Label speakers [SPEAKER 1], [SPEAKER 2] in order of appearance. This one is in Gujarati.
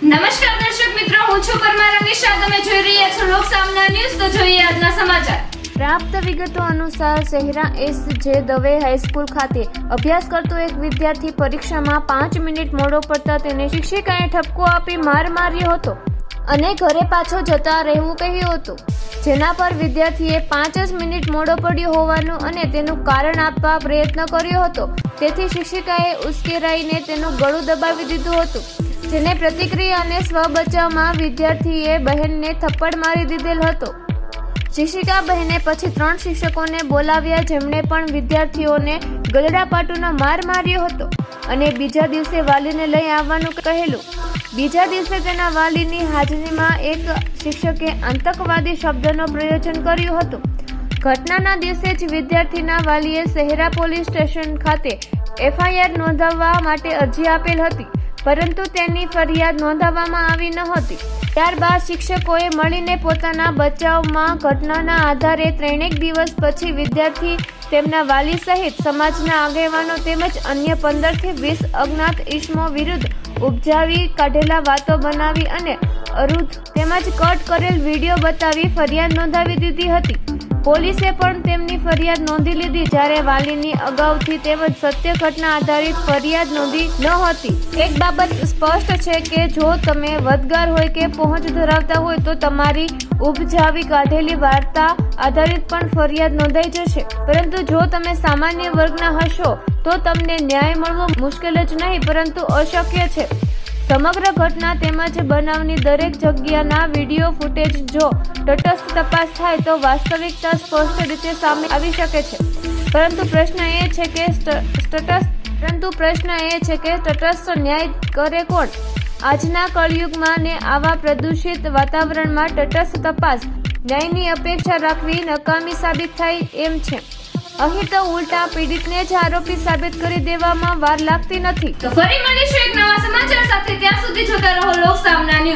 [SPEAKER 1] નમસ્કાર દર્શક મિત્રો, હું છું પરમાર અમીશા. તમે જોઈ રહ્યા છો લોક સામના ન્યૂઝ. તો જોઈએ આજના સમાચાર.
[SPEAKER 2] પ્રાપ્ત વિગતો અનુસાર શહેરા એસ.જે. દવે હાઈસ્કૂલ ખાતે અભ્યાસ કરતો એક વિદ્યાર્થી પરીક્ષામાં 5 મિનિટ મોડો પડતા તેને શિક્ષિકાએ ઠપકો આપી માર માર્યો હતો અને ઘરે પાછો જતા રહેવું કહ્યું હતું, જેના પર વિદ્યાર્થીએ 5 જ મિનિટ મોડો પડ્યો હોવાનું અને તેનું કારણ આપવા પ્રયત્ન કર્યો હતો. તેથી શિક્ષિકાએ ઉશ્કેરાઈને તેનું ગળું દબાવી દીધું હતું, જેને પ્રતિક્રિયા અને સ્વબચાવમાં વિદ્યાર્થીએ બહેનને થપ્પડ મારી દીધેલ હતો. શિક્ષિકા બહેને પછી 3 શિક્ષકોને બોલાવ્યા, જેમણે પણ વિદ્યાર્થીઓને ગળડાપાટુનો માર માર્યો હતો અને બીજા દિવસે વાલીને લઈ આવવાનું કહેલું. બીજા દિવસે તેના વાલીની હાજરીમાં એક શિક્ષકે આતંકવાદી શબ્દનો પ્રયોજન કર્યું હતું. ઘટનાના દિવસે જ વિદ્યાર્થીના વાલીએ શહેરા પોલીસ સ્ટેશન ખાતે FIR નોંધાવવા માટે અરજી આપેલ હતી, પરંતુ તેની ફરિયાદ નોંધાવવામાં આવી નહોતી. ત્યારબાદ શિક્ષકોએ મળીને પોતાના બચાવમાં ઘટનાના આધારે 3 દિવસ પછી વિદ્યાર્થી, તેમના વાલી સહિત સમાજના આગેવાનો તેમજ અન્ય 15 થી 20 અજ્ઞાત ઈસમો વિરુદ્ધ ઉપજાવી કાઢેલા વાતો બનાવી અને અરુધ તેમજ કટ કરેલ વિડીયો બતાવી ફરિયાદ નોંધાવી દીધી હતી. પોલીસે પણ તેમની ફરિયાદ નોંધી લીધી, જ્યારે વાલીની અગાઉથી તેમજ સત્ય ઘટના આધારિત ફરિયાદ નોંધી ન હતી. એક બાબત સ્પષ્ટ છે કે જો તમે વદગાર હોય કે પહોંચ ધરાવતા હોય તો તમારી ઉપજાવી કાઢેલી વાર્તા આધારિત પણ ફરિયાદ નોંધાઈ જશે, પરંતુ જો તમે સામાન્ય વર્ગના હશો તો તમને ન્યાય મળવો મુશ્કેલ જ નહીં પરંતુ અશક્ય છે. સમગ્ર ઘટના તેમજ બનાવની દરેક જગ્યાના વિડીયો ફૂટેજ જો તટસ્થ તપાસ થાય તો વાસ્તવિકતા સ્પષ્ટ રીતે સામે આવી શકે છે. પરંતુ પ્રશ્ન એ છે કે તટસ્થ ન્યાય કરે કોણ? આજના કળયુગમાં ને આવા પ્રદૂષિત વાતાવરણમાં તટસ્થ તપાસ ન્યાયની અપેક્ષા રાખવી નકામી સાબિત થાય એમ છે. અહીં તો ઉલટા પીડિતને જ આરોપી સાબિત કરી દેવામાં વાર લાગતી નથી.
[SPEAKER 1] તો ફરી મળીશું એક નવા સમાચાર સાથે. ત્યાં સુધી જોતા રહો લોક સામના ન્યૂઝ.